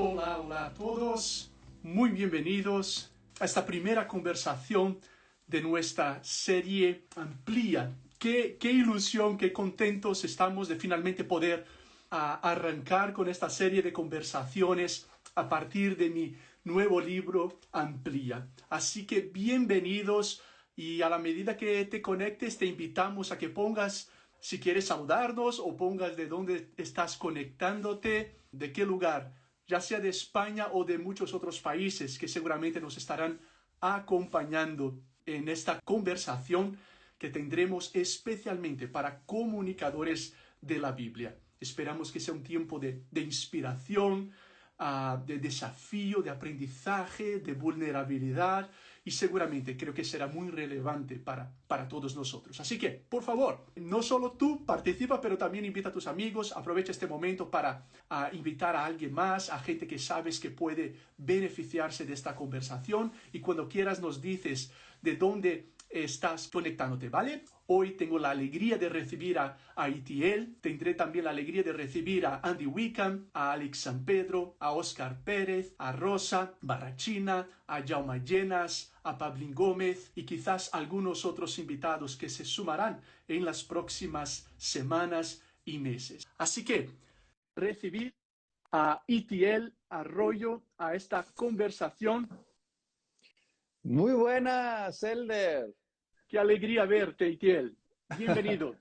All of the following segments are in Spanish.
Hola, hola a todos. Muy bienvenidos a esta primera conversación de nuestra serie Amplía. Qué ilusión, qué contentos estamos de finalmente poder arrancar con esta serie de conversaciones a partir de mi nuevo libro Amplía. Así que bienvenidos, y a la medida que te conectes te invitamos a que pongas, si quieres saludarnos, o pongas de dónde estás conectándote, de qué lugar, ya sea de España o de muchos otros países que seguramente nos estarán acompañando en esta conversación que tendremos especialmente para comunicadores de la Biblia. Esperamos que sea un tiempo de inspiración, de desafío, de aprendizaje, de vulnerabilidad, y seguramente creo que será muy relevante para todos nosotros. Así que, por favor, no solo tú participa, pero también invita a tus amigos, aprovecha este momento para invitar a alguien más, a gente que sabes que puede beneficiarse de esta conversación, y cuando quieras nos dices de dónde estás conectándote, ¿vale? Hoy tengo la alegría de recibir a Itiel, tendré también la alegría de recibir a Andy Wickham, a Alex San Pedro, a Oscar Pérez, a Rosa Barrachina, a Jaume Llenas, a Pablín Gómez y quizás algunos otros invitados que se sumarán en las próximas semanas y meses. Así que recibir a Itiel Arroyo a esta conversación. Muy buenas, Elder. Qué alegría verte, Itiel. Bienvenido.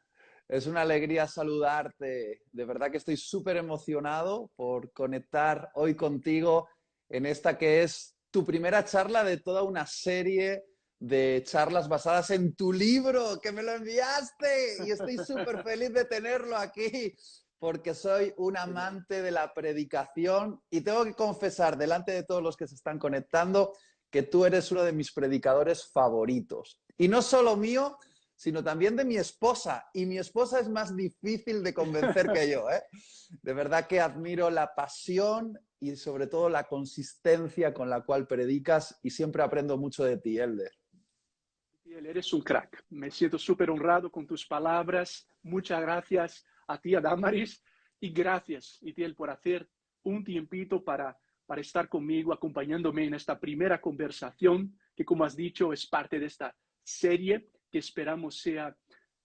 Es una alegría saludarte. De verdad que estoy súper emocionado por conectar hoy contigo en esta que es tu primera charla de toda una serie de charlas basadas en tu libro, que me lo enviaste. Y estoy súper feliz de tenerlo aquí, porque soy un amante de la predicación y tengo que confesar delante de todos los que se están conectando que tú eres uno de mis predicadores favoritos. Y no solo mío, sino también de mi esposa. Y mi esposa es más difícil de convencer que yo, ¿eh? De verdad que admiro la pasión y sobre todo la consistencia con la cual predicas, y siempre aprendo mucho de ti, Elder. Eres un crack. Me siento súper honrado con tus palabras. Muchas gracias a ti, a Damaris, y gracias, Itiel, por hacer un tiempito para estar conmigo, acompañándome en esta primera conversación, que como has dicho es parte de esta serie que esperamos sea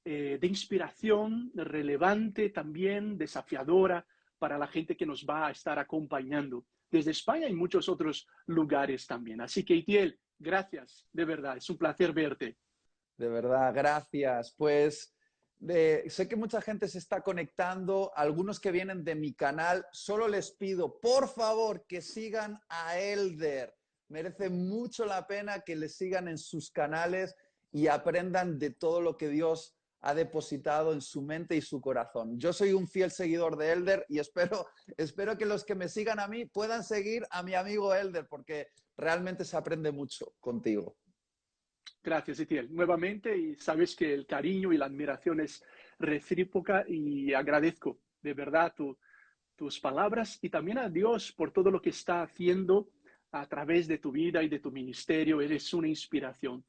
de inspiración, relevante también, desafiadora para la gente que nos va a estar acompañando desde España y muchos otros lugares también. Así que, Itiel, gracias, de verdad, es un placer verte. De verdad, gracias. Pues sé que mucha gente se está conectando, algunos que vienen de mi canal. Solo les pido, por favor, que sigan a Elder. Merece mucho la pena que le sigan en sus canales y aprendan de todo lo que Dios ha depositado en su mente y su corazón. Yo soy un fiel seguidor de Elder y espero que los que me sigan a mí puedan seguir a mi amigo Elder, porque realmente se aprende mucho contigo. Gracias, Etiel, nuevamente, y sabes que el cariño y la admiración es recíproca, y agradezco de verdad tus palabras, y también a Dios por todo lo que está haciendo a través de tu vida y de tu ministerio. Eres una inspiración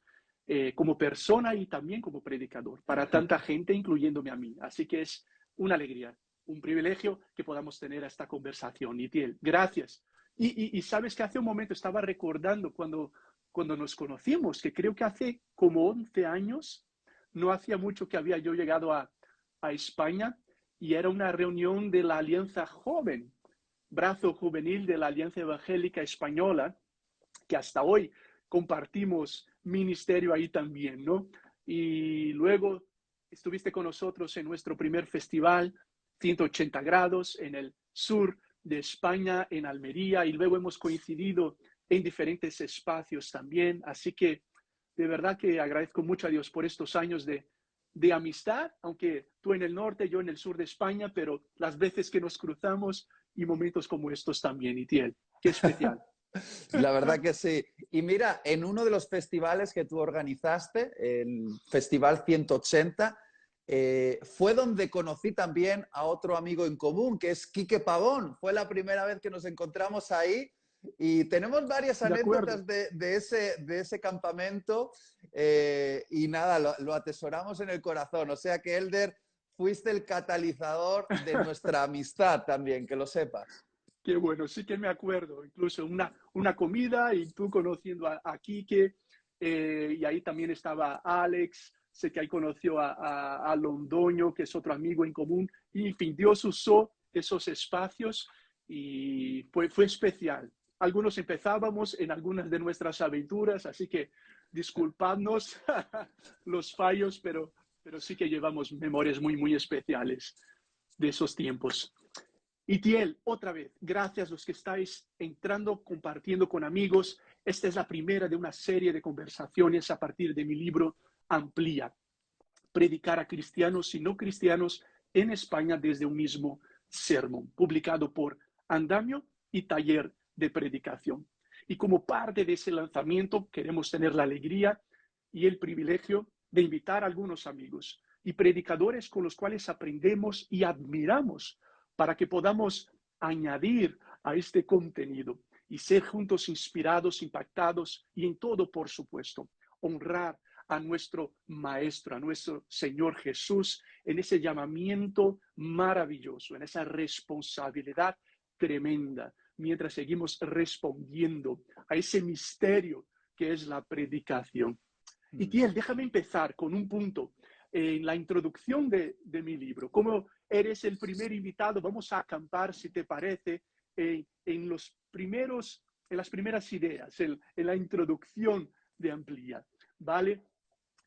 como persona y también como predicador para tanta gente, incluyéndome a mí. Así que es una alegría, un privilegio que podamos tener esta conversación. Itiel, gracias. Y sabes que hace un momento estaba recordando cuando nos conocimos, que creo que hace como 11 años, no hacía mucho que había yo llegado a España, y era una reunión de la Alianza Joven, brazo juvenil de la Alianza Evangélica Española, que hasta hoy compartimos ministerio ahí también, ¿no? Y luego estuviste con nosotros en nuestro primer festival, 180 grados, en el sur de España, en Almería, y luego hemos coincidido en diferentes espacios también. Así que de verdad que agradezco mucho a Dios por estos años de amistad, aunque tú en el norte, yo en el sur de España, pero las veces que nos cruzamos y momentos como estos también, Itiel, qué especial. La verdad que sí. Y mira, en uno de los festivales que tú organizaste, el Festival 180, fue donde conocí también a otro amigo en común, que es Quique Pavón. Fue la primera vez que nos encontramos ahí y tenemos varias De acuerdo. anécdotas de ese campamento, y nada, lo atesoramos en el corazón. O sea que, Elder, fuiste el catalizador de nuestra amistad también, que lo sepas. Qué bueno, sí que me acuerdo, incluso una comida y tú conociendo a Quique, y ahí también estaba Alex, sé que ahí conoció a Londoño, que es otro amigo en común, y en fin, Dios usó esos espacios y fue especial. Algunos empezábamos en algunas de nuestras aventuras, así que disculpadnos los fallos, pero sí que llevamos memorias muy, muy especiales de esos tiempos. Itiel, otra vez, gracias a los que estáis entrando, compartiendo con amigos. Esta es la primera de una serie de conversaciones a partir de mi libro Amplía, predicar a cristianos y no cristianos en España desde un mismo sermón, publicado por Andamio y Taller de Predicación. Y como parte de ese lanzamiento, queremos tener la alegría y el privilegio de invitar a algunos amigos y predicadores con los cuales aprendemos y admiramos para que podamos añadir a este contenido y ser juntos inspirados, impactados y en todo, por supuesto, honrar a nuestro Maestro, a nuestro Señor Jesús, en ese llamamiento maravilloso, en esa responsabilidad tremenda, mientras seguimos respondiendo a ese misterio que es la predicación. Y Tiel, déjame empezar con un punto en la introducción de mi libro. Como eres el primer invitado, vamos a acampar, si te parece, en las primeras ideas, en la introducción de Amplía, ¿vale?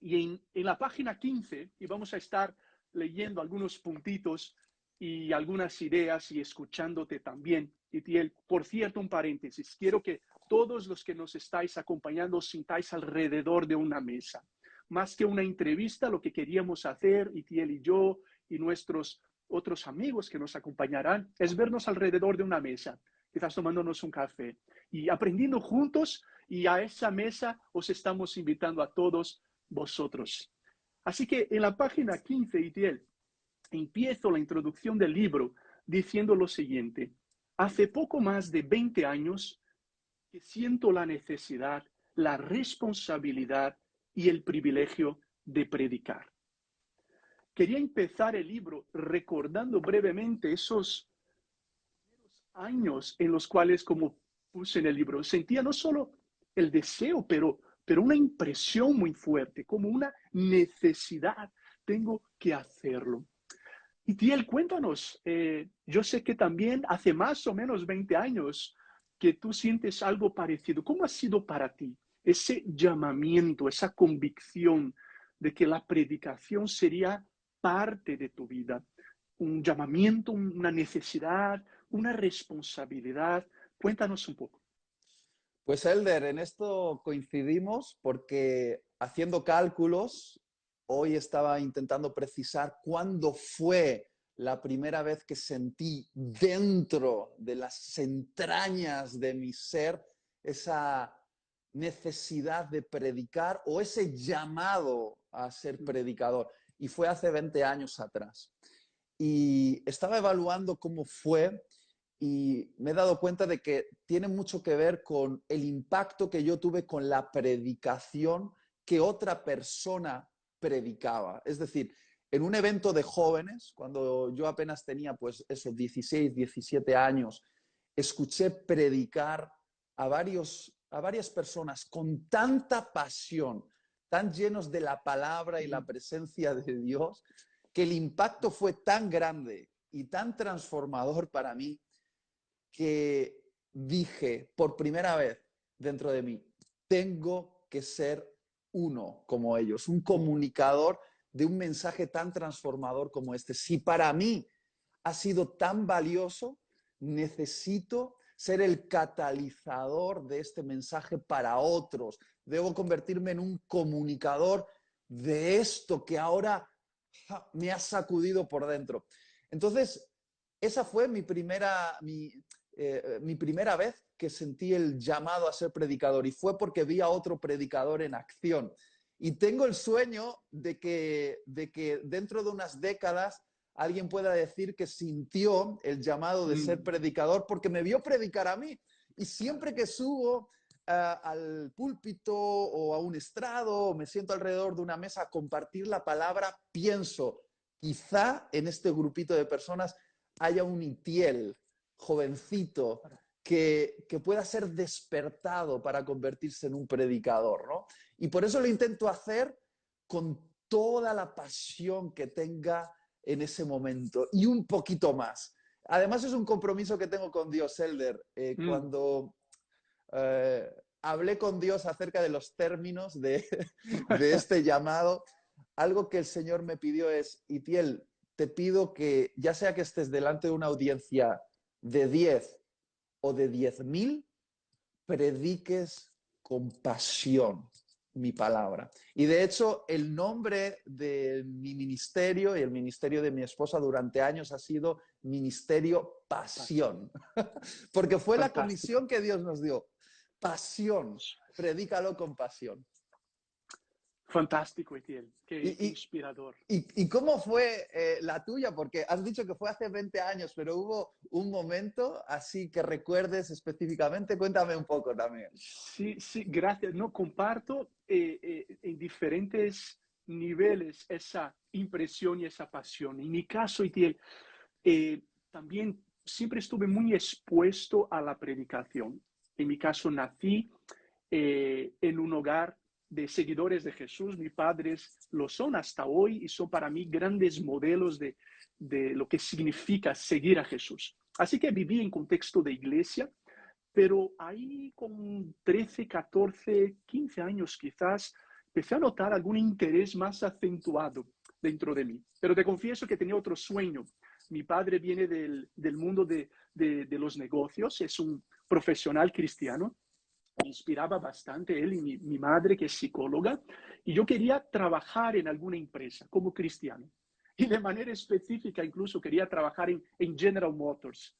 Y en la página 15, y vamos a estar leyendo algunos puntitos y algunas ideas y escuchándote también. Y Tiel, por cierto, un paréntesis, quiero que todos los que nos estáis acompañando os sintáis alrededor de una mesa. Más que una entrevista, lo que queríamos hacer, Itiel y yo, y nuestros otros amigos que nos acompañarán, es vernos alrededor de una mesa, quizás tomándonos un café y aprendiendo juntos, y a esa mesa os estamos invitando a todos vosotros. Así que en la página 15, Itiel, empiezo la introducción del libro diciendo lo siguiente. Hace poco más de 20 años que siento la necesidad, la responsabilidad y el privilegio de predicar. Quería empezar el libro recordando brevemente esos años en los cuales, como puse en el libro, sentía no solo el deseo, pero una impresión muy fuerte, como una necesidad. Tengo que hacerlo. Y Tiel, cuéntanos, yo sé que también hace más o menos 20 años que tú sientes algo parecido. ¿Cómo ha sido para ti ese llamamiento, esa convicción de que la predicación sería parte de tu vida? Un llamamiento, una necesidad, una responsabilidad. Cuéntanos un poco. Pues Elder, en esto coincidimos porque haciendo cálculos, hoy estaba intentando precisar cuándo fue la primera vez que sentí dentro de las entrañas de mi ser esa necesidad de predicar o ese llamado a ser predicador. Y fue hace 20 años atrás. Y estaba evaluando cómo fue y me he dado cuenta de que tiene mucho que ver con el impacto que yo tuve con la predicación que otra persona predicaba. Es decir, en un evento de jóvenes, cuando yo apenas tenía pues esos 16, 17 años, escuché predicar a varias personas con tanta pasión, tan llenos de la palabra y la presencia de Dios, que el impacto fue tan grande y tan transformador para mí que dije por primera vez dentro de mí, tengo que ser uno como ellos, un comunicador de un mensaje tan transformador como este. Si para mí ha sido tan valioso, necesito ser el catalizador de este mensaje para otros. Debo convertirme en un comunicador de esto que ahora me ha sacudido por dentro. Entonces, esa fue mi primera vez que sentí el llamado a ser predicador y fue porque vi a otro predicador en acción. Y tengo el sueño de que dentro de unas décadas alguien pueda decir que sintió el llamado de ser predicador porque me vio predicar a mí. Y siempre que subo al púlpito o a un estrado o me siento alrededor de una mesa a compartir la palabra, pienso, quizá en este grupito de personas haya un Itiel jovencito que pueda ser despertado para convertirse en un predicador, ¿no? Y por eso lo intento hacer con toda la pasión que tenga en ese momento y un poquito más. Además es un compromiso que tengo con Dios, Elder. Mm, Cuando eh, hablé con Dios acerca de los términos de este llamado, algo que el Señor me pidió es, Itiel, te pido que ya sea que estés delante de una audiencia de 10 o de 10.000, prediques con pasión mi palabra. Y de hecho, el nombre de mi ministerio y el ministerio de mi esposa durante años ha sido Ministerio Pasión, porque fue la fantástico. comisión que Dios nos dio. Pasión, predícalo con pasión. Fantástico, Etiel. Qué Y, y, inspirador. ¿Y cómo fue la tuya? Porque has dicho que fue hace 20 años, pero hubo un momento así que recuerdes específicamente. Cuéntame un poco también. Sí, sí, gracias. No, comparto en diferentes niveles esa impresión y esa pasión. En mi caso, Itiel, también siempre estuve muy expuesto a la predicación. En mi caso, nací en un hogar de seguidores de Jesús. Mis padres lo son hasta hoy y son para mí grandes modelos de lo que significa seguir a Jesús. Así que viví en contexto de iglesia, pero ahí con 13, 14, 15 años quizás, empecé a notar algún interés más acentuado dentro de mí. Pero te confieso que tenía otro sueño. Mi padre viene del mundo de los negocios, es un profesional cristiano. Me inspiraba bastante él y mi madre, que es psicóloga, y yo quería trabajar en alguna empresa como cristiano. Y de manera específica incluso quería trabajar en General Motors,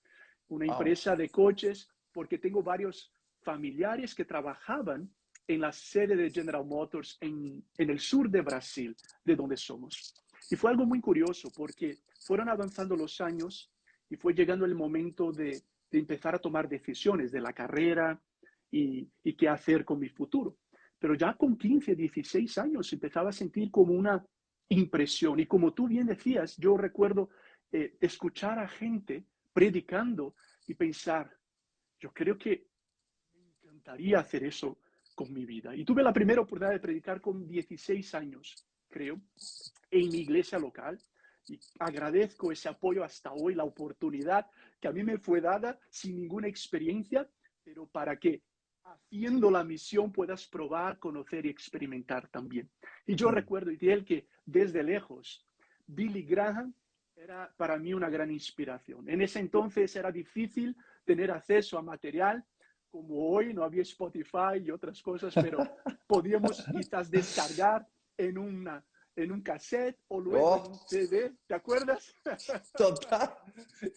una Wow. empresa de coches, porque tengo varios familiares que trabajaban en la sede de General Motors en el sur de Brasil, de donde somos. Y fue algo muy curioso porque fueron avanzando los años y fue llegando el momento de empezar a tomar decisiones de la carrera y qué hacer con mi futuro. Pero ya con 15, 16 años empezaba a sentir como una impresión. Y como tú bien decías, yo recuerdo escuchar a gente predicando y pensar, yo creo que me encantaría hacer eso con mi vida. Y tuve la primera oportunidad de predicar con 16 años, creo, en mi iglesia local. Y agradezco ese apoyo hasta hoy, la oportunidad que a mí me fue dada sin ninguna experiencia, pero para que haciendo la misión puedas probar, conocer y experimentar también. Y yo Mm. recuerdo, Itiel, que desde lejos, Billy Graham era para mí una gran inspiración. En ese entonces era difícil tener acceso a material, como hoy no había Spotify y otras cosas, pero podíamos quizás descargar en en un cassette o luego en Oh, un CD, ¿te acuerdas? total.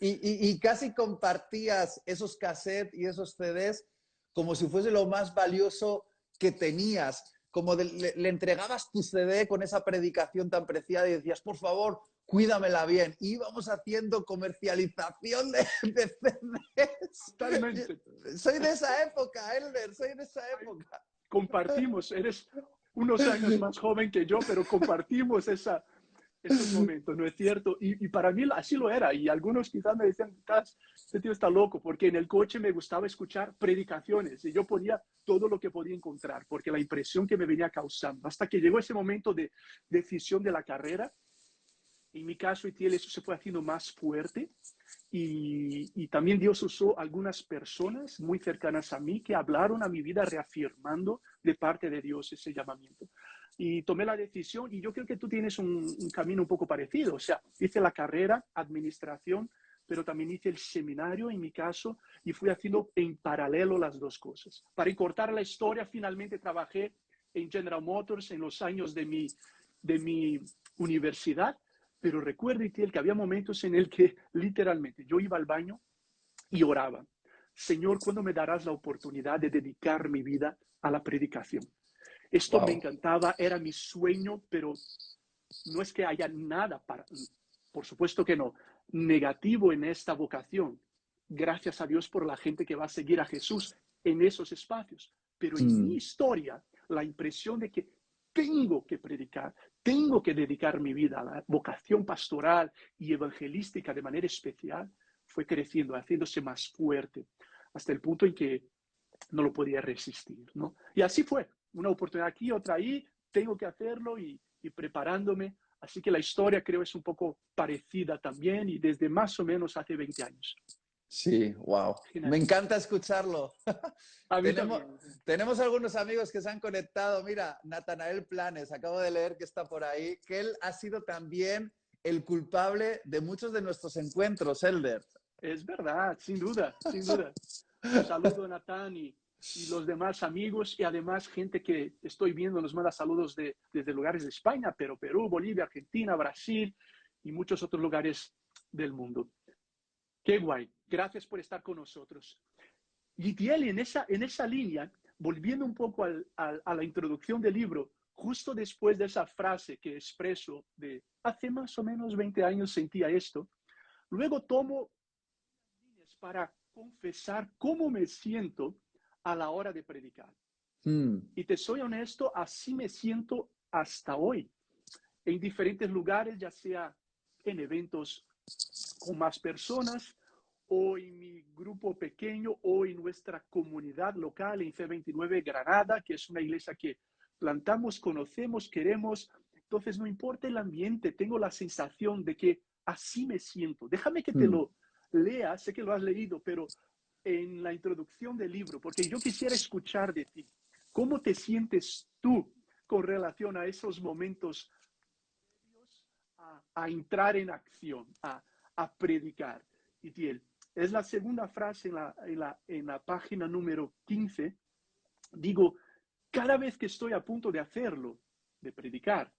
Y casi compartías esos cassettes y esos CDs como si fuese lo más valioso que tenías. Como le entregabas tu CD con esa predicación tan preciada y decías, por favor, cuídamela bien. Y íbamos haciendo comercialización de CDs. Totalmente. Soy de esa época, Elder, soy de esa época. Compartimos, eres unos años más joven que yo, pero compartimos esos momentos, ¿no es cierto? Y para mí así lo era. Y algunos quizás me decían, este tío está loco, porque en el coche me gustaba escuchar predicaciones y yo ponía todo lo que podía encontrar, porque la impresión que me venía causando, hasta que llegó ese momento de decisión de la carrera. En mi caso, Itiel, eso se fue haciendo más fuerte y también Dios usó algunas personas muy cercanas a mí que hablaron a mi vida reafirmando de parte de Dios ese llamamiento. Y tomé la decisión y yo creo que tú tienes un camino un poco parecido. O sea, hice la carrera, administración, pero también hice el seminario en mi caso y fui haciendo en paralelo las dos cosas. Para encurtar la historia, finalmente trabajé en General Motors en los años de mi universidad, pero recuerdo, Itiel, que había momentos en el que literalmente yo iba al baño y oraba. Señor, ¿cuándo me darás la oportunidad de dedicar mi vida a la predicación? Esto me Wow. encantaba, era mi sueño, pero no es que haya nada para, por supuesto que no, negativo en esta vocación. Gracias a Dios por la gente que va a seguir a Jesús en esos espacios. Pero en mi Mm. historia, la impresión de que tengo que predicar, tengo que dedicar mi vida a la vocación pastoral y evangelística de manera especial, fue creciendo, haciéndose más fuerte, hasta el punto en que no lo podía resistir, ¿no? Y así fue, una oportunidad aquí, otra ahí, tengo que hacerlo y preparándome. Así que la historia creo es un poco parecida también y desde más o menos hace 20 años. Sí, wow. Me Genial. encanta escucharlo. A mí Tenemos, también. tenemos algunos amigos que se han conectado. Mira, Natanael Planes, acabo de leer que está por ahí, que él ha sido también el culpable de muchos de nuestros encuentros, Elder. Es verdad, sin duda, sin duda. Un saludo a Natán y los demás amigos y además gente que estoy viendo nos manda saludos desde lugares de España, pero Perú, Bolivia, Argentina, Brasil y muchos otros lugares del mundo. Qué guay. Gracias por estar con nosotros. Y Tiel, en esa línea, volviendo un poco a la introducción del libro, justo después de esa frase que expreso de hace más o menos 20 años sentía esto, luego tomo líneas para confesar cómo me siento a la hora de predicar. Y te soy honesto, así me siento hasta hoy, en diferentes lugares, ya sea en eventos con más personas o en mi grupo pequeño o en nuestra comunidad local en C29 Granada, que es una iglesia que plantamos, conocemos, queremos. Entonces, no importa el ambiente, tengo la sensación de que así me siento. Déjame que te lo lea, sé que lo has leído, pero en la introducción del libro, porque yo quisiera escuchar de ti. ¿Cómo te sientes tú con relación a esos momentos a entrar en acción, a predicar? Itiel, es la segunda frase en la página número 15. Digo, cada vez que estoy a punto de hacerlo, de predicar,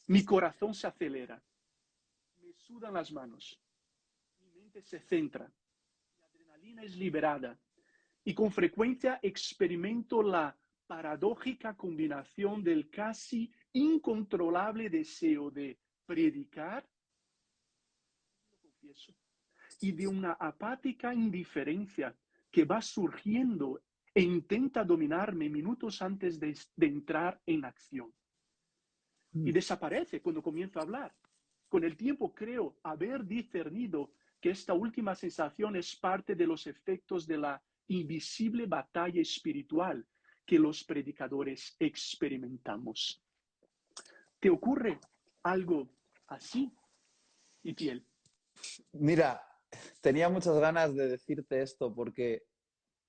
mi corazón se acelera, me sudan las manos, mi mente se centra, la adrenalina es liberada y con frecuencia experimento la paradójica combinación del casi incontrolable deseo de predicar, lo confieso, y de una apática indiferencia que va surgiendo e intenta dominarme minutos antes de entrar en acción. Y desaparece cuando comienzo a hablar. Con el tiempo creo haber discernido que esta última sensación es parte de los efectos de la invisible batalla espiritual que los predicadores experimentamos. ¿Te ocurre algo así, Itiel? Mira, tenía muchas ganas de decirte esto porque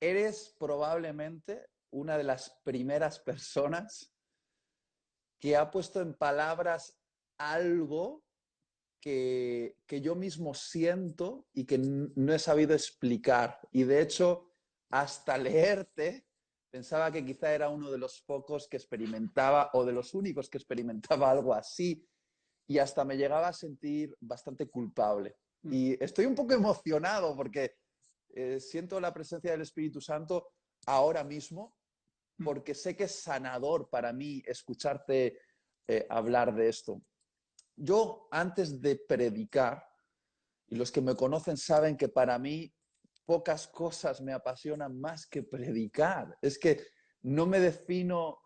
eres probablemente una de las primeras personas que ha puesto en palabras algo que yo mismo siento y que no he sabido explicar. Y de hecho, hasta leerte, pensaba que quizá era uno de los pocos que experimentaba o de los únicos que experimentaba algo así. Y hasta me llegaba a sentir bastante culpable. Y estoy un poco emocionado porque siento la presencia del Espíritu Santo ahora mismo, porque sé que es sanador para mí escucharte hablar de esto. Yo, antes de predicar, y los que me conocen saben que para mí pocas cosas me apasionan más que predicar. Es que no me defino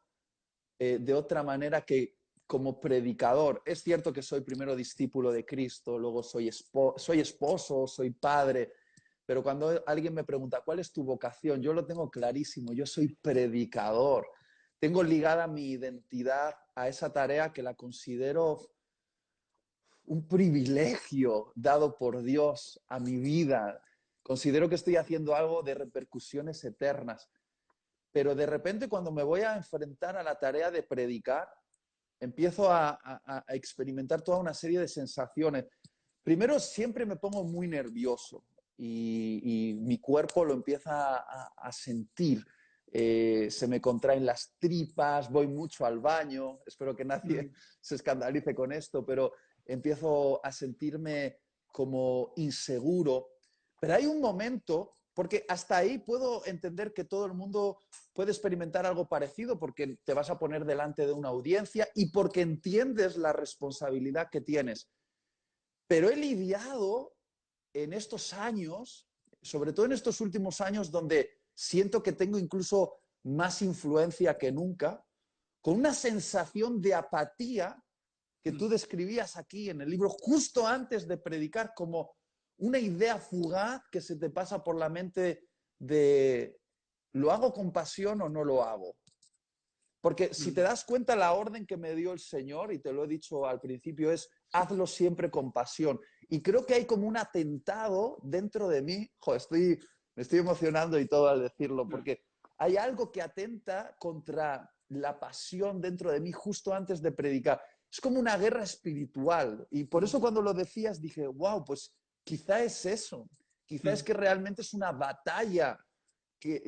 de otra manera que como predicador. Es cierto que soy primero discípulo de Cristo, luego soy esposo, soy padre, pero cuando alguien me pregunta, ¿cuál es tu vocación? Yo lo tengo clarísimo, yo soy predicador. Tengo ligada mi identidad a esa tarea que la considero un privilegio dado por Dios a mi vida. Considero que estoy haciendo algo de repercusiones eternas. Pero de repente cuando me voy a enfrentar a la tarea de predicar, empiezo a experimentar toda una serie de sensaciones. Primero, siempre me pongo muy nervioso y mi cuerpo lo empieza a sentir. Se me contraen las tripas, voy mucho al baño, espero que nadie se escandalice con esto, pero empiezo a sentirme como inseguro. Pero hay un momento, porque hasta ahí puedo entender que todo el mundo puede experimentar algo parecido porque te vas a poner delante de una audiencia y porque entiendes la responsabilidad que tienes. Pero he lidiado en estos años, sobre todo en estos últimos años, donde siento que tengo incluso más influencia que nunca, con una sensación de apatía que tú describías aquí en el libro, justo antes de predicar, como una idea fugaz que se te pasa por la mente de ¿lo hago con pasión o no lo hago? Porque si te das cuenta, la orden que me dio el Señor, y te lo he dicho al principio, es hazlo siempre con pasión. Y creo que hay como un atentado dentro de mí. Joder, me estoy emocionando y todo al decirlo, porque hay algo que atenta contra la pasión dentro de mí justo antes de predicar. Es como una guerra espiritual. Y por eso cuando lo decías dije, wow, pues quizá es eso. Quizá es que realmente es una batalla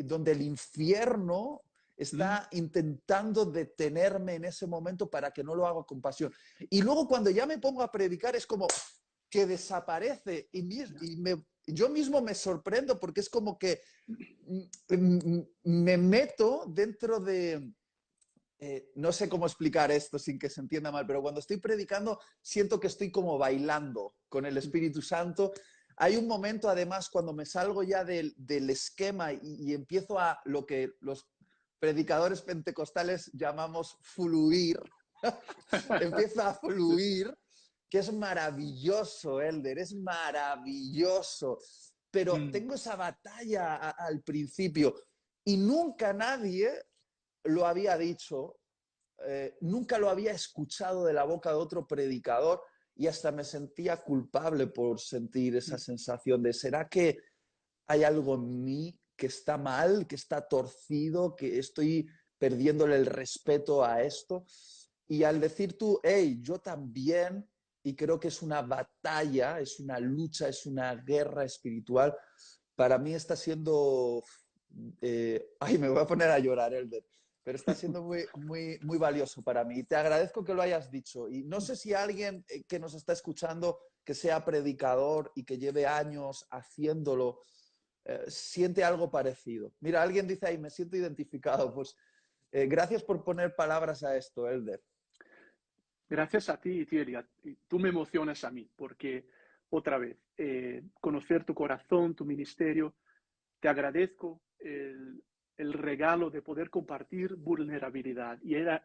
donde el infierno está intentando detenerme en ese momento para que no lo haga con pasión. Y luego cuando ya me pongo a predicar es como que desaparece yo mismo me sorprendo porque es como que me meto dentro de... no sé cómo explicar esto sin que se entienda mal, pero cuando estoy predicando siento que estoy como bailando con el Espíritu Santo. Hay un momento, además, cuando me salgo ya del esquema y empiezo a lo que los predicadores pentecostales llamamos fluir. Empiezo a fluir, que es maravilloso, Elder, es maravilloso. Pero tengo esa batalla al principio y nunca nadie lo había dicho, nunca lo había escuchado de la boca de otro predicador y hasta me sentía culpable por sentir esa sensación de ¿será que hay algo en mí que está mal, que está torcido, que estoy perdiéndole el respeto a esto? Y al decir tú, hey, yo también, y creo que es una batalla, es una lucha, es una guerra espiritual, para mí está siendo, ay, me voy a poner a llorar, Elder, pero está siendo muy valioso para mí. Y te agradezco que lo hayas dicho. Y no sé si alguien que nos está escuchando, que sea predicador y que lleve años haciéndolo, siente algo parecido. Mira, alguien dice ahí, me siento identificado. Pues gracias por poner palabras a esto, Elder. Gracias a ti, Thierry. Y tú me emocionas a mí, porque otra vez, conocer tu corazón, tu ministerio, te agradezco el regalo de poder compartir vulnerabilidad. Y era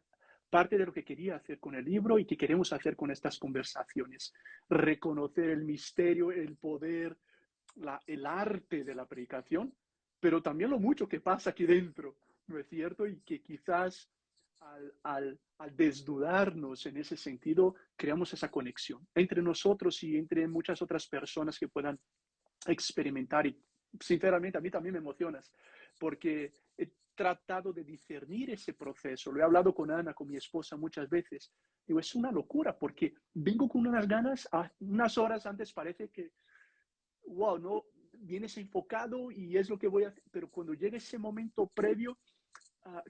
parte de lo que quería hacer con el libro y que queremos hacer con estas conversaciones. Reconocer el misterio, el poder, el arte de la predicación, pero también lo mucho que pasa aquí dentro, ¿no es cierto? Y que quizás al desnudarnos en ese sentido, creamos esa conexión entre nosotros y entre muchas otras personas que puedan experimentar. Y sinceramente a mí también me emocionas, porque he tratado de discernir ese proceso. Lo he hablado con Ana, con mi esposa, muchas veces. Digo, es una locura, porque vengo con unas ganas, unas horas antes parece que wow, no vienes enfocado y es lo que voy a hacer, pero cuando llega ese momento previo,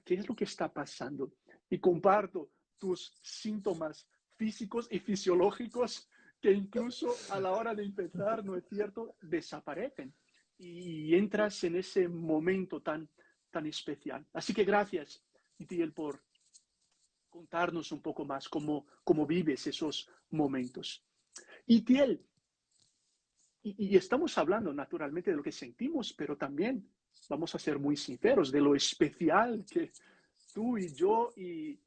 ¿qué es lo que está pasando? Y comparto tus síntomas físicos y fisiológicos que incluso a la hora de empezar, ¿no es cierto?, desaparecen y entras en ese momento tan especial. Así que gracias, Itiel, por contarnos un poco más cómo vives esos momentos. Itiel, y estamos hablando naturalmente de lo que sentimos, pero también vamos a ser muy sinceros de lo especial que tú y yo y la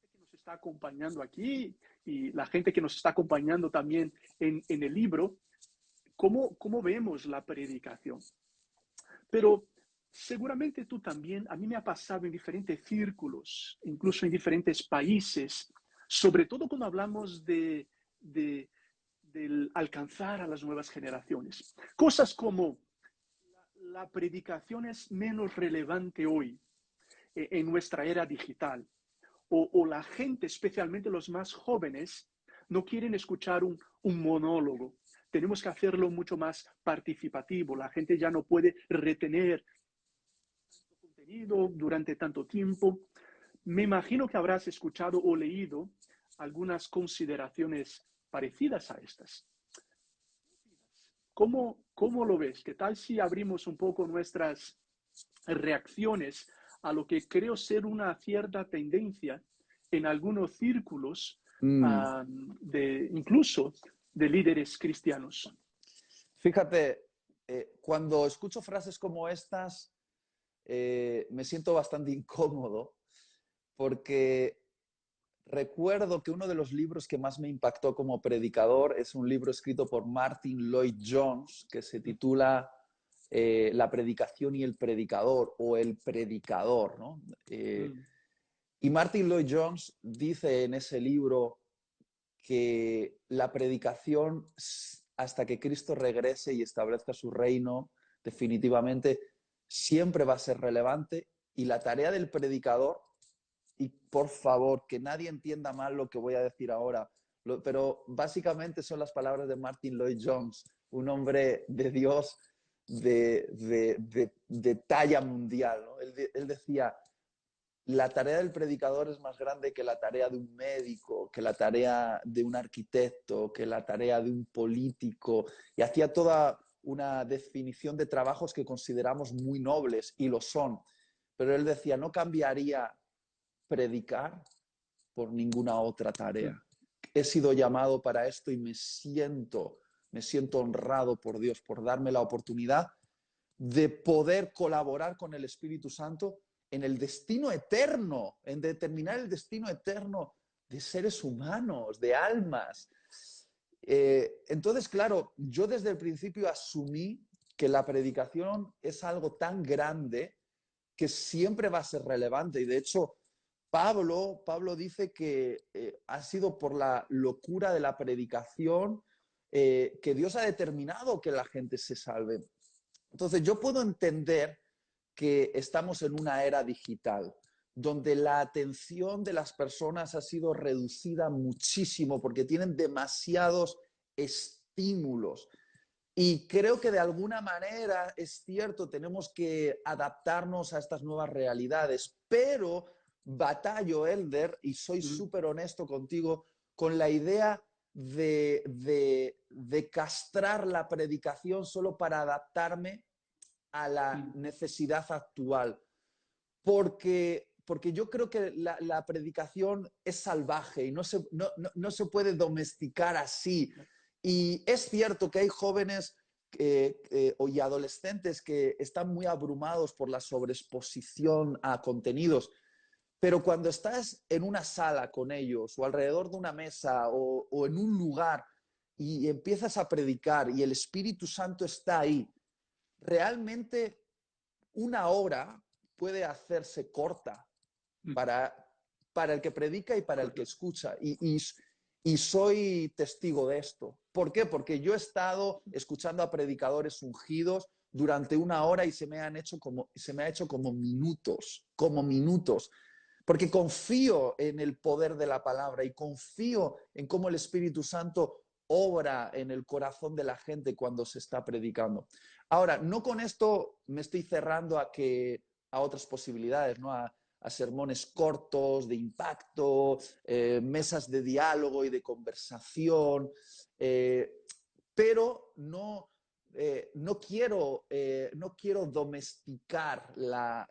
gente que nos está acompañando aquí y la gente que nos está acompañando también en el libro, cómo vemos la predicación. Pero seguramente tú también, a mí me ha pasado en diferentes círculos, incluso en diferentes países, sobre todo cuando hablamos del alcanzar a las nuevas generaciones. Cosas como la predicación es menos relevante hoy en nuestra era digital, o la gente, especialmente los más jóvenes, no quieren escuchar un monólogo. Tenemos que hacerlo mucho más participativo. La gente ya no puede retener tanto contenido durante tanto tiempo. Me imagino que habrás escuchado o leído algunas consideraciones parecidas a estas. ¿Cómo lo ves? ¿Qué tal si abrimos un poco nuestras reacciones a lo que creo ser una cierta tendencia en algunos círculos, incluso de líderes cristianos? Fíjate, cuando escucho frases como estas, me siento bastante incómodo porque recuerdo que uno de los libros que más me impactó como predicador es un libro escrito por Martin Lloyd Jones que se titula La predicación y el predicador o El predicador, ¿no? Mm, Y Martin Lloyd Jones dice en ese libro que la predicación, hasta que Cristo regrese y establezca su reino definitivamente, siempre va a ser relevante y la tarea del predicador, y por favor, que nadie entienda mal lo que voy a decir ahora, pero básicamente son las palabras de Martin Lloyd Jones, un hombre de Dios de talla mundial, ¿no? Él decía, la tarea del predicador es más grande que la tarea de un médico, que la tarea de un arquitecto, que la tarea de un político. Y hacía toda una definición de trabajos que consideramos muy nobles, y lo son. Pero él decía, no cambiaría predicar por ninguna otra mm, tarea. He sido llamado para esto y me siento honrado por Dios por darme la oportunidad de poder colaborar con el Espíritu Santo en el destino eterno, en determinar el destino eterno de seres humanos, de almas. Entonces, claro, yo desde el principio asumí que la predicación es algo tan grande que siempre va a ser relevante. Y de hecho, Pablo dice que ha sido por la locura de la predicación que Dios ha determinado que la gente se salve. Entonces, yo puedo entender que estamos en una era digital, donde la atención de las personas ha sido reducida muchísimo porque tienen demasiados estímulos. Y creo que de alguna manera es cierto, tenemos que adaptarnos a estas nuevas realidades, pero batallo, Elder, y soy mm, súper honesto contigo, con la idea de castrar la predicación solo para adaptarme a la mm. necesidad actual, porque yo creo que la predicación es salvaje y no se puede domesticar así. Y es cierto que hay jóvenes y adolescentes que están muy abrumados por la sobreexposición a contenidos, pero cuando estás en una sala con ellos o alrededor de una mesa o en un lugar y empiezas a predicar y el Espíritu Santo está ahí, realmente una hora puede hacerse corta Mm, para, para el que predica y para el que correcto. escucha. Y soy testigo de esto. ¿Por qué? Porque yo he estado escuchando a predicadores ungidos durante una hora y se me ha hecho como minutos, porque confío en el poder de la palabra y confío en cómo el Espíritu Santo obra en el corazón de la gente cuando se está predicando. Ahora, no con esto me estoy cerrando a otras posibilidades, ¿no? A sermones cortos, de impacto, mesas de diálogo y de conversación, pero no quiero domesticar la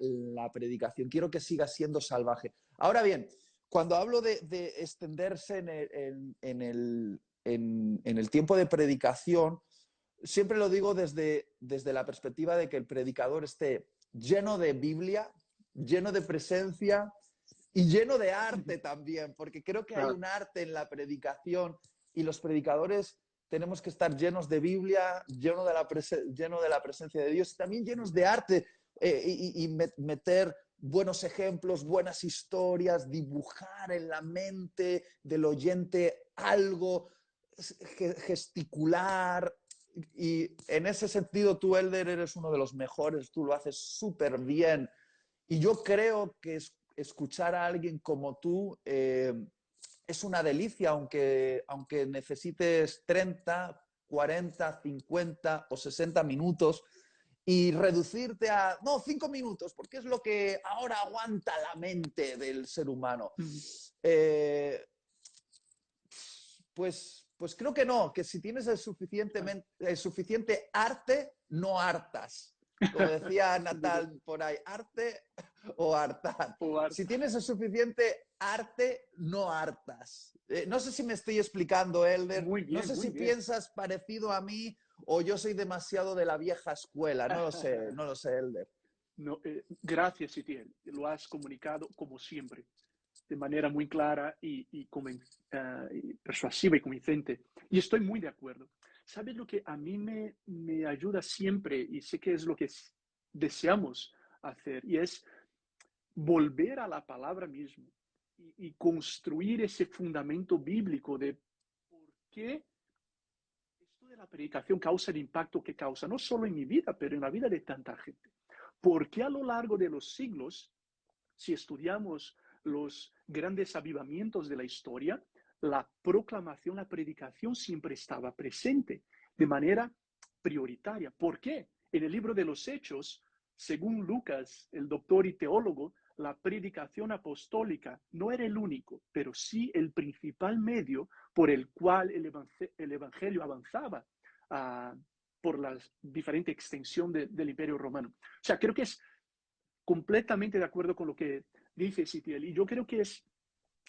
predicación, quiero que siga siendo salvaje. Ahora bien, cuando hablo de extenderse en el tiempo de predicación, siempre lo digo desde la perspectiva de que el predicador esté lleno de Biblia, lleno de presencia y lleno de arte también, porque creo que hay Claro. un arte en la predicación y los predicadores tenemos que estar llenos de Biblia, lleno de la presencia de Dios y también llenos de arte y meter buenos ejemplos, buenas historias, dibujar en la mente del oyente algo, gesticular. Y en ese sentido tú, Elder, eres uno de los mejores, tú lo haces súper bien. Y yo creo que escuchar a alguien como tú es una delicia, aunque necesites 30, 40, 50 o 60 minutos y reducirte a, no, 5 minutos, porque es lo que ahora aguanta la mente del ser humano. Mm. Eh, pues creo que no, que si tienes el suficiente arte, no hartas. Como decía Sin duda. Natal por ahí, arte o hartar. O Si harta. tienes el suficiente arte, no hartas. No sé si me estoy explicando, Elder. Muy No bien, sé muy si bien. piensas parecido a mí o yo soy demasiado de la vieja escuela. No lo sé, Elder. No, gracias, Itiel. Lo has comunicado como siempre. de manera muy clara y persuasiva y convincente. Y estoy muy de acuerdo. ¿Sabes lo que a mí me ayuda siempre? Y sé que es lo que deseamos hacer, y es volver a la palabra misma y construir ese fundamento bíblico de por qué esto de la predicación causa el impacto que causa, no solo en mi vida, pero en la vida de tanta gente. ¿Por qué a lo largo de los siglos, si estudiamos los grandes avivamientos de la historia, la proclamación, la predicación siempre estaba presente de manera prioritaria? ¿Por qué? En el libro de los Hechos, según Lucas, el doctor y teólogo, la predicación apostólica no era el único, pero sí el principal medio por el cual el evangelio avanzaba por la diferente extensión del imperio romano. O sea, creo que es completamente de acuerdo con lo que dice Sitiel, y yo creo que es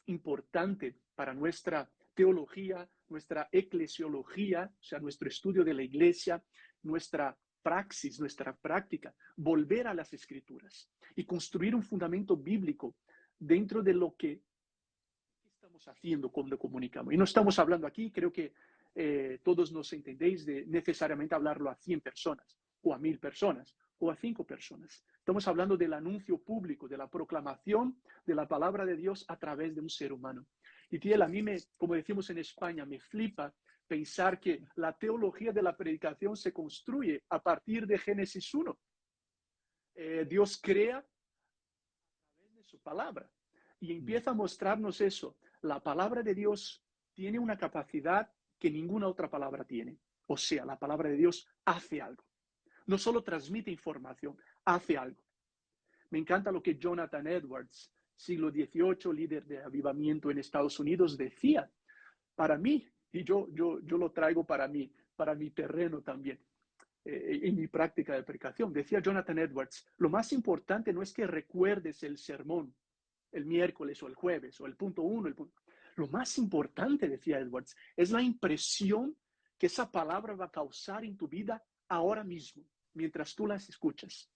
importante para nuestra teología, nuestra eclesiología, o sea, nuestro estudio de la iglesia, nuestra praxis, nuestra práctica, volver a las escrituras y construir un fundamento bíblico dentro de lo que estamos haciendo cuando comunicamos. Y no estamos hablando aquí, creo que todos nos entendéis, de necesariamente hablarlo a 100 personas o a 1000 personas o a 5 personas. Estamos hablando del anuncio público, de la proclamación de la palabra de Dios a través de un ser humano. Y Tiel, a mí como decimos en España, me flipa pensar que la teología de la predicación se construye a partir de Génesis 1. Dios crea a través de su palabra y empieza a mostrarnos eso. La palabra de Dios tiene una capacidad que ninguna otra palabra tiene. O sea, la palabra de Dios hace algo. No solo transmite información, hace algo. Me encanta lo que Jonathan Edwards, siglo XVIII, líder de avivamiento en Estados Unidos, decía. Para mí, y yo lo traigo para mi terreno también, en mi práctica de predicación, decía Jonathan Edwards, lo más importante no es que recuerdes el sermón el miércoles o el jueves o el punto 1, lo más importante, decía Edwards, es la impresión que esa palabra va a causar en tu vida ahora mismo, mientras tú las escuchas.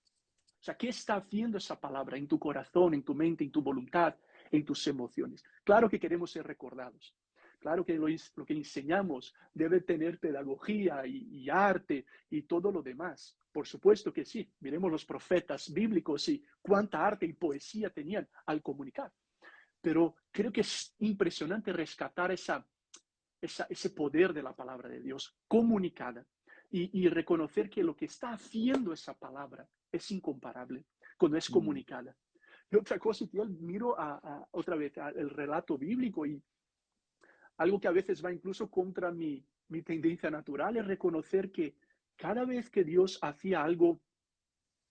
O sea, ¿qué está haciendo esa palabra en tu corazón, en tu mente, en tu voluntad, en tus emociones? Claro que queremos ser recordados. Claro que lo que enseñamos debe tener pedagogía y arte y todo lo demás. Por supuesto que sí. Miremos los profetas bíblicos y cuánta arte y poesía tenían al comunicar. Pero creo que es impresionante rescatar ese poder de la palabra de Dios comunicada y reconocer que lo que está haciendo esa palabra es incomparable cuando es comunicada. Y otra cosa, yo miro otra vez el relato bíblico y algo que a veces va incluso contra mi tendencia natural es reconocer que cada vez que Dios hacía algo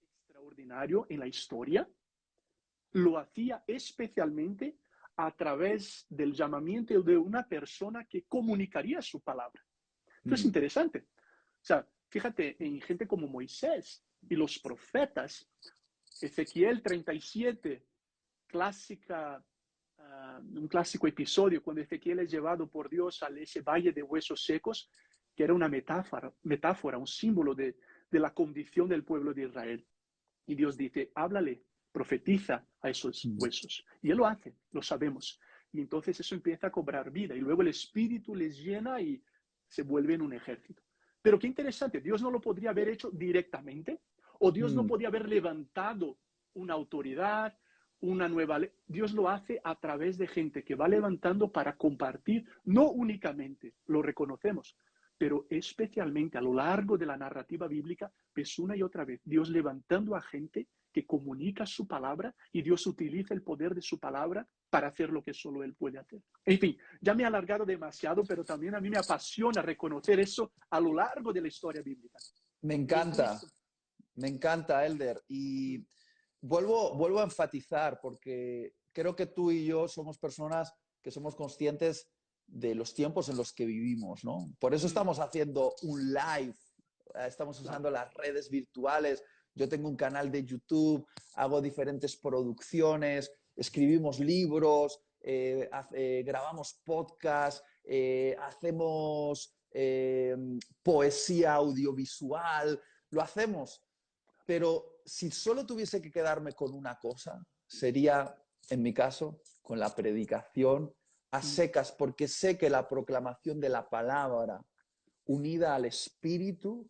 extraordinario en la historia, lo hacía especialmente a través del llamamiento de una persona que comunicaría su palabra. Esto es interesante. O sea, fíjate en gente como Moisés y los profetas, Ezequiel 37, un clásico episodio cuando Ezequiel es llevado por Dios a ese valle de huesos secos, que era una metáfora, un símbolo de la condición del pueblo de Israel. Y Dios dice, háblale, profetiza a esos huesos. Y él lo hace, lo sabemos. Y entonces eso empieza a cobrar vida. Y luego el Espíritu les llena y se vuelven un ejército. Pero qué interesante, Dios no lo podría haber hecho directamente, o Dios no podría haber levantado una autoridad, una nueva ley. Dios lo hace a través de gente que va levantando para compartir, no únicamente, lo reconocemos, pero especialmente a lo largo de la narrativa bíblica, ves una y otra vez Dios levantando a gente que comunica su palabra y Dios utiliza el poder de su palabra para hacer lo que solo Él puede hacer. En fin, ya me he alargado demasiado, pero también a mí me apasiona reconocer eso a lo largo de la historia bíblica. Me encanta, Elder. Y vuelvo a enfatizar, porque creo que tú y yo somos personas que somos conscientes de los tiempos en los que vivimos, ¿no? Por eso estamos haciendo un live, estamos usando las redes virtuales. Yo tengo un canal de YouTube, hago diferentes producciones, escribimos libros, grabamos podcasts, hacemos poesía audiovisual, lo hacemos. Pero si solo tuviese que quedarme con una cosa, sería, en mi caso, con la predicación a secas, porque sé que la proclamación de la palabra unida al Espíritu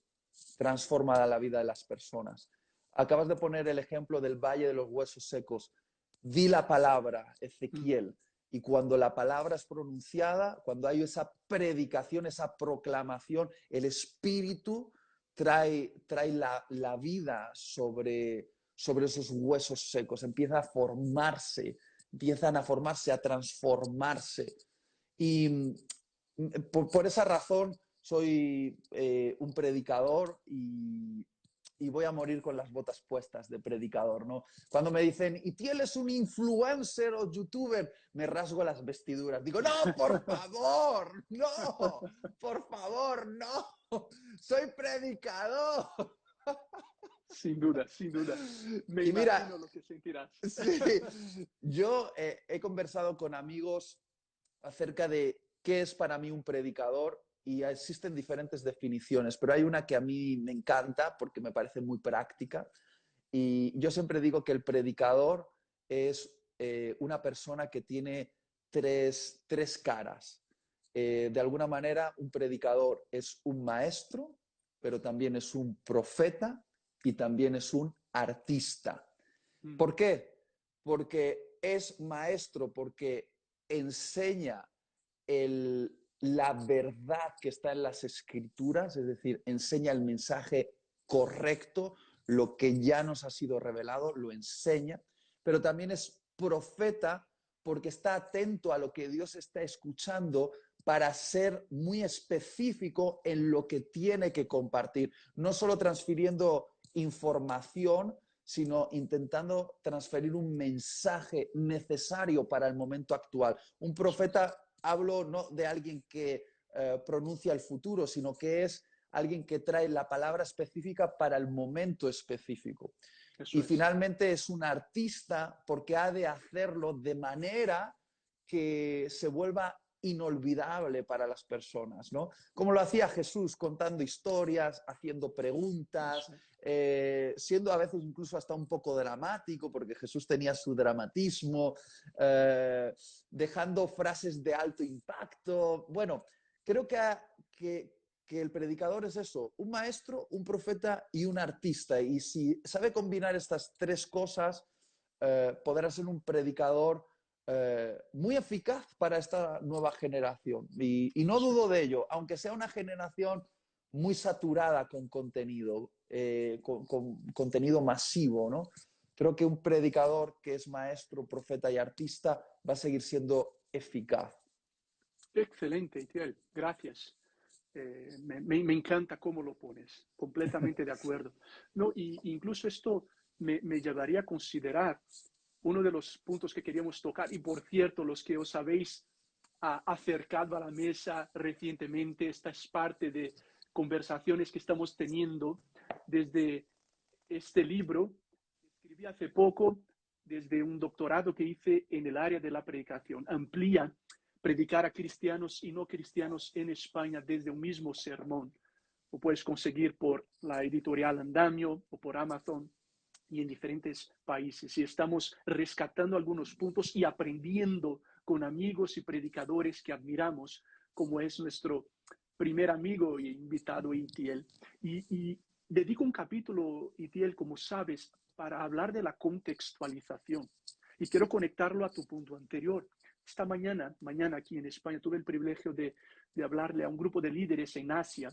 transforma la vida de las personas. Acabas de poner el ejemplo del Valle de los Huesos Secos. Di la palabra, Ezequiel, y cuando la palabra es pronunciada, cuando hay esa predicación, esa proclamación, el Espíritu trae la vida sobre esos huesos secos, empiezan a formarse, a transformarse. Y por esa razón soy un predicador y voy a morir con las botas puestas de predicador, ¿no? Cuando me dicen, ¿y tú eres un influencer o youtuber? Me rasgo las vestiduras. Digo, no, por favor, no, por favor, no, soy predicador. Sin duda, sin duda. Me Y mira, imagino lo que sentirás. sí, yo he conversado con amigos acerca de qué es para mí un predicador y existen diferentes definiciones, pero hay una que a mí me encanta porque me parece muy práctica y yo siempre digo que el predicador es una persona que tiene tres caras. De alguna manera, un predicador es un maestro, pero también es un profeta y también es un artista. ¿Por qué? Porque es maestro, porque enseña la verdad que está en las escrituras, es decir, enseña el mensaje correcto, lo que ya nos ha sido revelado, lo enseña, pero también es profeta porque está atento a lo que Dios está escuchando para ser muy específico en lo que tiene que compartir, no solo transfiriendo información, sino intentando transferir un mensaje necesario para el momento actual. Un profeta, hablo no de alguien que pronuncia el futuro, sino que es alguien que trae la palabra específica para el momento específico. Eso Y es. finalmente es un artista porque ha de hacerlo de manera que se vuelva inolvidable para las personas, ¿no? Como lo hacía Jesús, contando historias, haciendo preguntas, siendo a veces incluso hasta un poco dramático, porque Jesús tenía su dramatismo, dejando frases de alto impacto. Bueno, creo que el predicador es eso, un maestro, un profeta y un artista. Y si sabe combinar estas tres cosas, podrá ser un predicador muy eficaz para esta nueva generación. Y no dudo de ello, aunque sea una generación muy saturada con contenido, con contenido masivo, ¿no? Creo que un predicador que es maestro, profeta y artista va a seguir siendo eficaz. Excelente, Itiel. Gracias. Me encanta cómo lo pones. Completamente de acuerdo. No, y incluso esto me llevaría a considerar uno de los puntos que queríamos tocar. Y por cierto, los que os habéis acercado a la mesa recientemente, esta es parte de conversaciones que estamos teniendo desde este libro que escribí hace poco, desde un doctorado que hice en el área de la predicación. Amplía predicar a cristianos y no cristianos en España desde un mismo sermón. Lo puedes conseguir por la editorial Andamio o por Amazon y en diferentes países. Y estamos rescatando algunos puntos y aprendiendo con amigos y predicadores que admiramos, como es nuestro primer amigo y invitado Itiel. Y dedico un capítulo, Itiel, como sabes, para hablar de la contextualización. Y quiero conectarlo a tu punto anterior. Esta mañana aquí en España, tuve el privilegio de hablarle a un grupo de líderes en Asia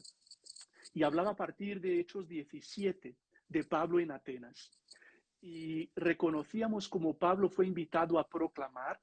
y hablaba a partir de Hechos 17 de Pablo en Atenas. Y reconocíamos como Pablo fue invitado a proclamar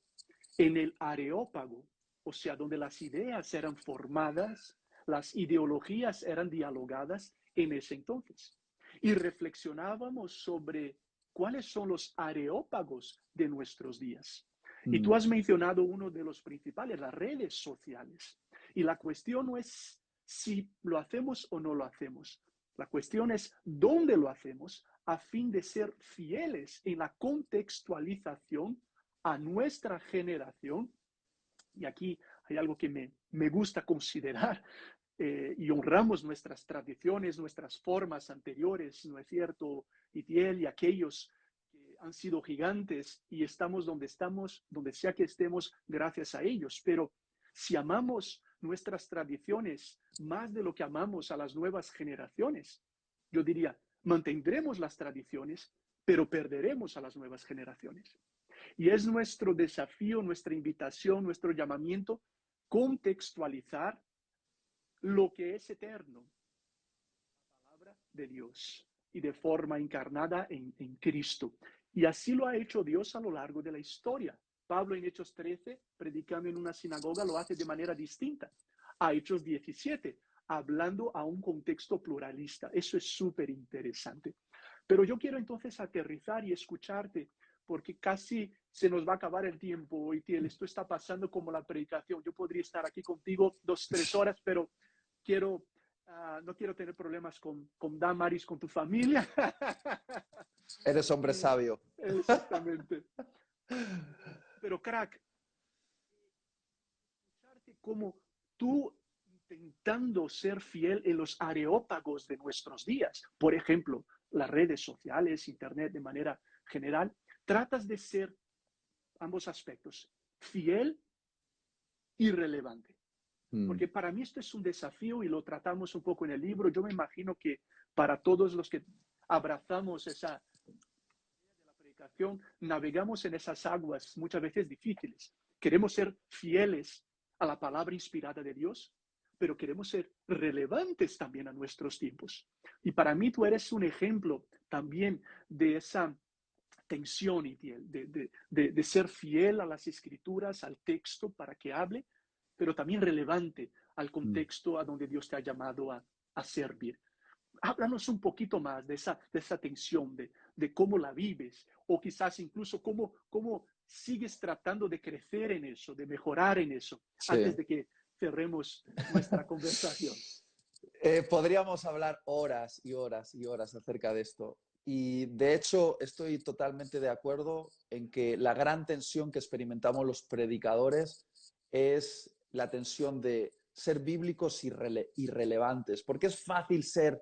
en el Areópago, o sea, donde las ideas eran formadas, las ideologías eran dialogadas en ese entonces. Y reflexionábamos sobre cuáles son los areópagos de nuestros días. Y tú has mencionado uno de los principales, las redes sociales. Y la cuestión no es si lo hacemos o no lo hacemos. La cuestión es dónde lo hacemos a fin de ser fieles en la contextualización a nuestra generación. Y aquí hay algo que me gusta considerar y honramos nuestras tradiciones, nuestras formas anteriores, ¿no es cierto? Itiel y aquellos que han sido gigantes y estamos, donde sea que estemos, gracias a ellos. Pero si amamos nuestras tradiciones más de lo que amamos a las nuevas generaciones, yo diría, mantendremos las tradiciones, pero perderemos a las nuevas generaciones. Y es nuestro desafío, nuestra invitación, nuestro llamamiento, contextualizar lo que es eterno, la palabra de Dios, y de forma encarnada en Cristo. Y así lo ha hecho Dios a lo largo de la historia. Pablo en Hechos 13, predicando en una sinagoga, lo hace de manera distinta. A Hechos 17, hablando a un contexto pluralista. Eso es súper interesante. Pero yo quiero entonces aterrizar y escucharte, porque casi se nos va a acabar el tiempo, Itiel. Esto está pasando como la predicación. Yo podría estar aquí contigo 2, 3 horas, pero no quiero tener problemas con Damaris, con tu familia. Eres hombre sabio. Exactamente. Pero, crack, escucharte como tú intentando ser fiel en los areópagos de nuestros días, por ejemplo, las redes sociales, internet de manera general, tratas de ser ambos aspectos, fiel y relevante. Porque para mí esto es un desafío y lo tratamos un poco en el libro. Yo me imagino que para todos los que abrazamos esa idea de la predicación, navegamos en esas aguas muchas veces difíciles. Queremos ser fieles a la palabra inspirada de Dios, pero queremos ser relevantes también a nuestros tiempos. Y para mí tú eres un ejemplo también de esa tensión, de ser fiel a las escrituras, al texto para que hable, pero también relevante al contexto a donde Dios te ha llamado a servir. Háblanos un poquito más de esa tensión, de cómo la vives, o quizás incluso cómo sigues tratando de crecer en eso, de mejorar en eso, Sí. antes de que cerremos nuestra conversación. Podríamos hablar horas y horas y horas acerca de esto. Y de hecho estoy totalmente de acuerdo en que la gran tensión que experimentamos los predicadores es la tensión de ser bíblicos y relevantes, porque es fácil ser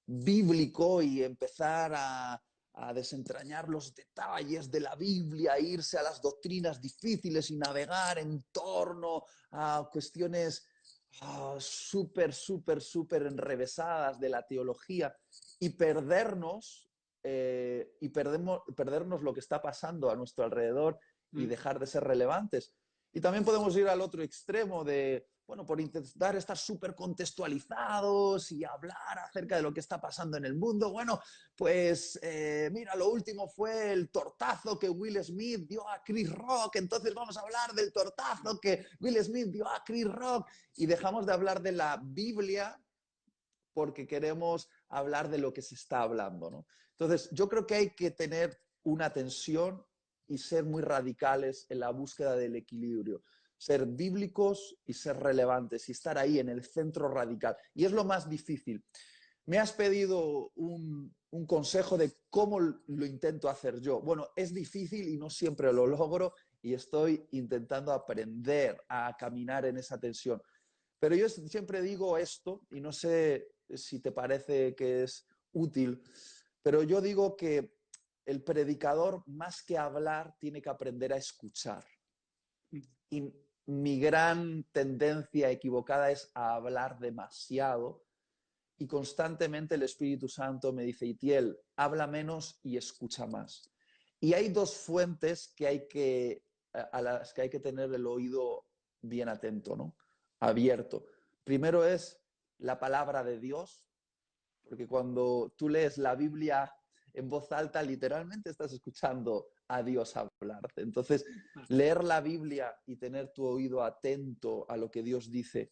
bíblico y empezar a desentrañar los detalles de la Biblia, irse a las doctrinas difíciles y navegar en torno a cuestiones súper enrevesadas de la teología y perdernos lo que está pasando a nuestro alrededor y dejar de ser relevantes. Y también podemos ir al otro extremo de, bueno, por intentar estar súper contextualizados y hablar acerca de lo que está pasando en el mundo. Bueno, pues mira, lo último fue el tortazo que Will Smith dio a Chris Rock, entonces vamos a hablar del tortazo que Will Smith dio a Chris Rock y dejamos de hablar de la Biblia porque queremos hablar de lo que se está hablando, ¿no? Entonces, yo creo que hay que tener una tensión y ser muy radicales en la búsqueda del equilibrio. Ser bíblicos y ser relevantes y estar ahí en el centro radical. Y es lo más difícil. Me has pedido un consejo de cómo lo intento hacer yo. Bueno, es difícil y no siempre lo logro y estoy intentando aprender a caminar en esa tensión. Pero yo siempre digo esto, y no sé si te parece que es útil, pero yo digo que el predicador, más que hablar, tiene que aprender a escuchar. Y mi gran tendencia equivocada es a hablar demasiado y constantemente el Espíritu Santo me dice, Itiel, habla menos y escucha más. Y hay dos fuentes a las que hay que tener el oído bien atento, ¿no? Abierto. Primero es la palabra de Dios, porque cuando tú lees la Biblia en voz alta, literalmente estás escuchando a Dios hablarte. Entonces, leer la Biblia y tener tu oído atento a lo que Dios dice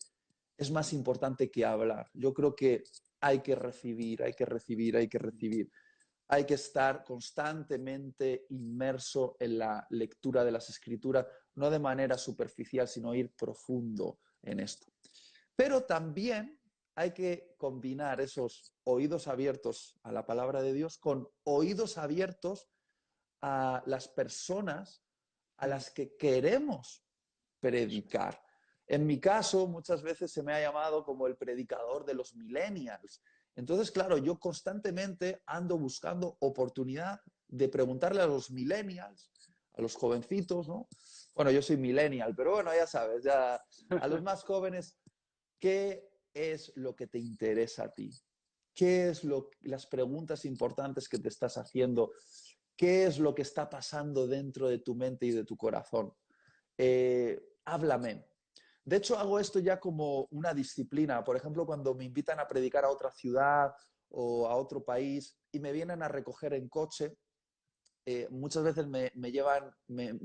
es más importante que hablar. Yo creo que hay que recibir, hay que recibir, hay que recibir. Hay que estar constantemente inmerso en la lectura de las Escrituras, no de manera superficial, sino ir profundo en esto. Pero también hay que combinar esos oídos abiertos a la palabra de Dios con oídos abiertos a las personas a las que queremos predicar. En mi caso, muchas veces se me ha llamado como el predicador de los millennials. Entonces, claro, yo constantemente ando buscando oportunidad de preguntarle a los millennials, a los jovencitos, ¿no? Bueno, yo soy millennial, pero bueno, ya sabes, ya a los más jóvenes, ¿qué es lo que te interesa a ti? ¿Qué es las preguntas importantes que te estás haciendo? ¿Qué es lo que está pasando dentro de tu mente y de tu corazón? Háblame. De hecho, hago esto ya como una disciplina. Por ejemplo, cuando me invitan a predicar a otra ciudad o a otro país y me vienen a recoger en coche, muchas veces me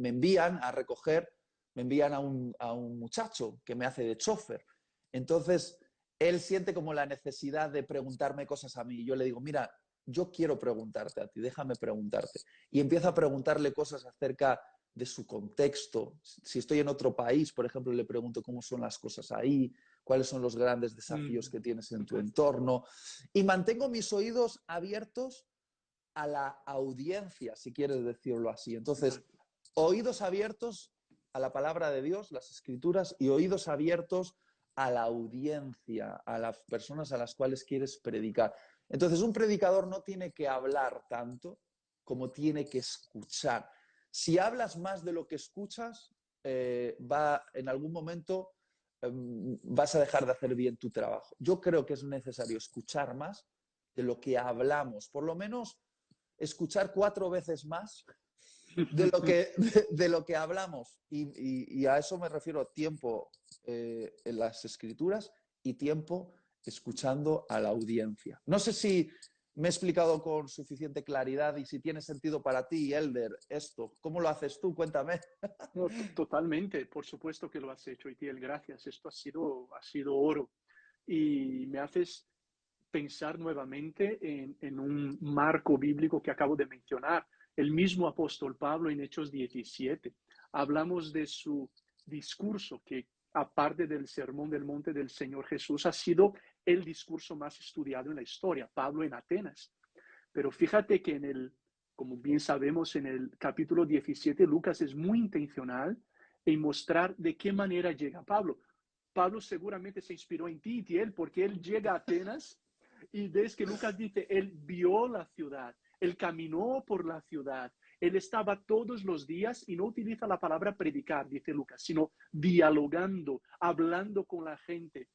envían a recoger, me envían a un muchacho que me hace de chofer. Entonces, él siente como la necesidad de preguntarme cosas a mí. Yo le digo, mira, yo quiero preguntarte a ti, déjame preguntarte. Y empiezo a preguntarle cosas acerca de su contexto. Si estoy en otro país, por ejemplo, le pregunto cómo son las cosas ahí, cuáles son los grandes desafíos que tienes en tu entorno. Y mantengo mis oídos abiertos a la audiencia, si quieres decirlo así. Entonces, oídos abiertos a la palabra de Dios, las escrituras, y oídos abiertos a la audiencia, a las personas a las cuales quieres predicar. Entonces, un predicador no tiene que hablar tanto como tiene que escuchar. Si hablas más de lo que escuchas, en algún momento vas a dejar de hacer bien tu trabajo. Yo creo que es necesario escuchar más de lo que hablamos, por lo menos escuchar 4 veces más de lo que hablamos. Y a eso me refiero tiempo en las escrituras y tiempo escuchando a la audiencia. No sé si me he explicado con suficiente claridad y si tiene sentido para ti, Elder, esto. ¿Cómo lo haces tú? Cuéntame. No, totalmente, por supuesto que lo has hecho, Itiel, gracias. Esto ha sido oro. Y me haces pensar nuevamente en un marco bíblico que acabo de mencionar. El mismo apóstol Pablo en Hechos 17. Hablamos de su discurso que, aparte del Sermón del Monte del Señor Jesús, ha sido el discurso más estudiado en la historia, Pablo en Atenas. Pero fíjate que como bien sabemos, en el capítulo 17, Lucas es muy intencional en mostrar de qué manera llega Pablo. Pablo seguramente se inspiró en ti, Tiel, porque él llega a Atenas y ves que Lucas dice, él vio la ciudad, él caminó por la ciudad, él estaba todos los días y no utiliza la palabra predicar, dice Lucas, sino dialogando, hablando con la gente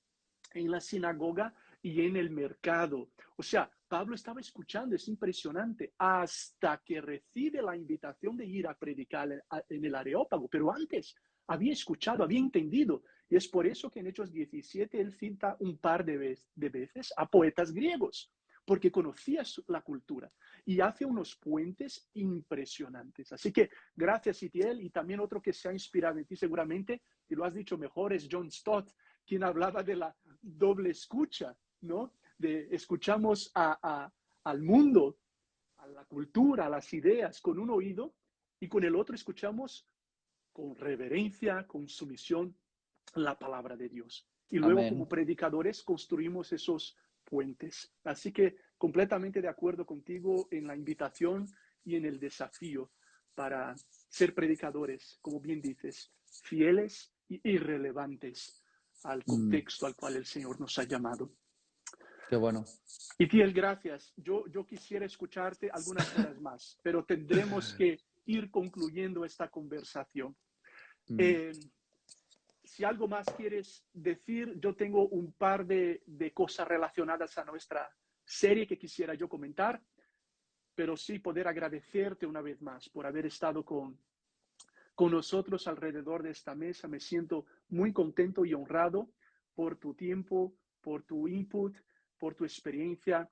en la sinagoga y en el mercado. O sea, Pablo estaba escuchando, es impresionante, hasta que recibe la invitación de ir a predicar en el Areópago, pero antes había escuchado, había entendido, y es por eso que en Hechos 17 él cita un par de veces a poetas griegos, porque conocía la cultura y hace unos puentes impresionantes. Así que gracias, Itiel, y también otro que se ha inspirado en ti seguramente, y lo has dicho mejor, es John Stott, quien hablaba de la doble escucha, ¿no? Escuchamos al mundo, a la cultura, a las ideas con un oído y con el otro escuchamos con reverencia, con sumisión, la palabra de Dios. Y luego como Amén. predicadores construimos esos puentes. Así que completamente de acuerdo contigo en la invitación y en el desafío para ser predicadores, como bien dices, fieles y irrelevantes al contexto al cual el Señor nos ha llamado. Qué bueno. Y Tiel, gracias. Yo quisiera escucharte algunas horas más, pero tendremos que ir concluyendo esta conversación. Si algo más quieres decir, yo tengo un par de cosas relacionadas a nuestra serie que quisiera yo comentar, pero sí poder agradecerte una vez más por haber estado con nosotros alrededor de esta mesa. Me siento muy contento y honrado por tu tiempo, por tu input, por tu experiencia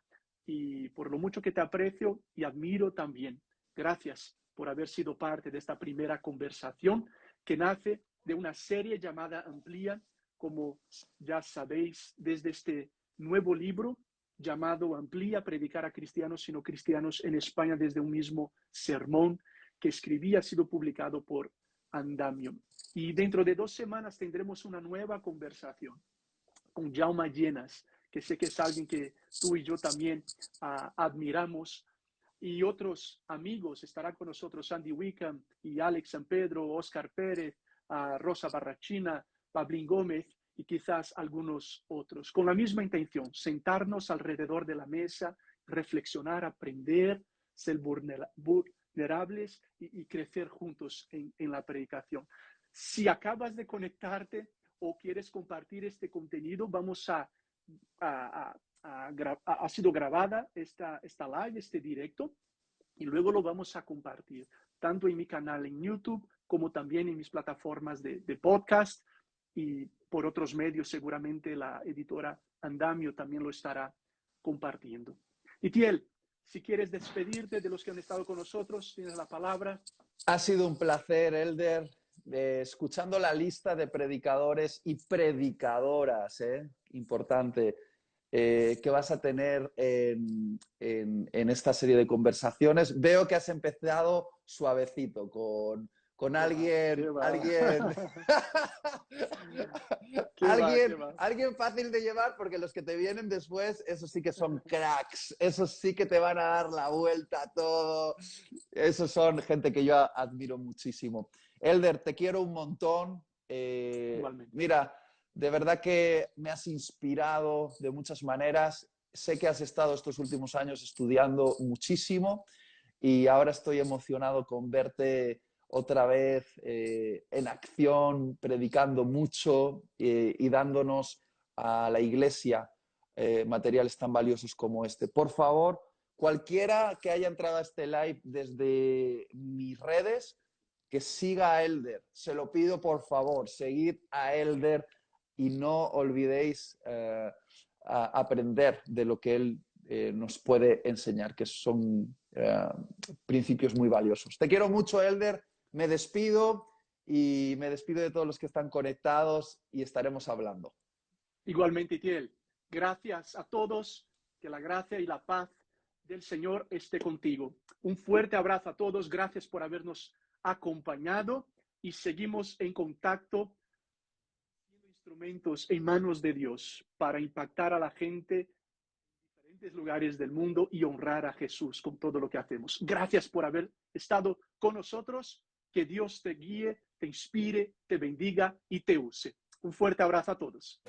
y por lo mucho que te aprecio y admiro también. Gracias por haber sido parte de esta primera conversación que nace de una serie llamada Amplía, como ya sabéis, desde este nuevo libro llamado Amplía, predicar a cristianos y no cristianos en España desde un mismo sermón que escribí, ha sido publicado por Andamio. Y dentro de 2 semanas tendremos una nueva conversación con Jaume Llenas, que sé que es alguien que tú y yo también admiramos, y otros amigos. Estarán con nosotros Andy Wickham y Alex San Pedro, Oscar Pérez, Rosa Barrachina, Pablín Gómez y quizás algunos otros, con la misma intención, sentarnos alrededor de la mesa, reflexionar, aprender, ser vulnerables y crecer juntos en la predicación. Si acabas de conectarte o quieres compartir este contenido, ha sido grabada esta live, este directo, y luego lo vamos a compartir, tanto en mi canal en YouTube como también en mis plataformas de podcast, y por otros medios seguramente la editora Andamio también lo estará compartiendo. Itiel, si quieres despedirte de los que han estado con nosotros, tienes la palabra. Ha sido un placer, Elder, escuchando la lista de predicadores y predicadoras, importante, que vas a tener en esta serie de conversaciones. Veo que has empezado suavecito, con alguien fácil de llevar, porque los que te vienen después, esos sí que son cracks, esos sí que te van a dar la vuelta a todo, esos son gente que yo admiro muchísimo. Elder, te quiero un montón. Mira, de verdad que me has inspirado de muchas maneras. Sé que has estado estos últimos años estudiando muchísimo y ahora estoy emocionado con verte otra vez en acción, predicando mucho y dándonos a la iglesia materiales tan valiosos como este. Por favor, cualquiera que haya entrado a este live desde mis redes, que siga a Elder. Se lo pido, por favor, seguid a Elder y no olvidéis aprender de lo que él nos puede enseñar, que son principios muy valiosos. Te quiero mucho, Elder. Me despido y me despido de todos los que están conectados y estaremos hablando. Igualmente, Itiel. Gracias a todos. Que la gracia y la paz del Señor esté contigo. Un fuerte abrazo a todos. Gracias por habernos acompañado y seguimos en contacto, siendo instrumentos en manos de Dios para impactar a la gente en diferentes lugares del mundo y honrar a Jesús con todo lo que hacemos. Gracias por haber estado con nosotros. Que Dios te guíe, te inspire, te bendiga y te use. Un fuerte abrazo a todos.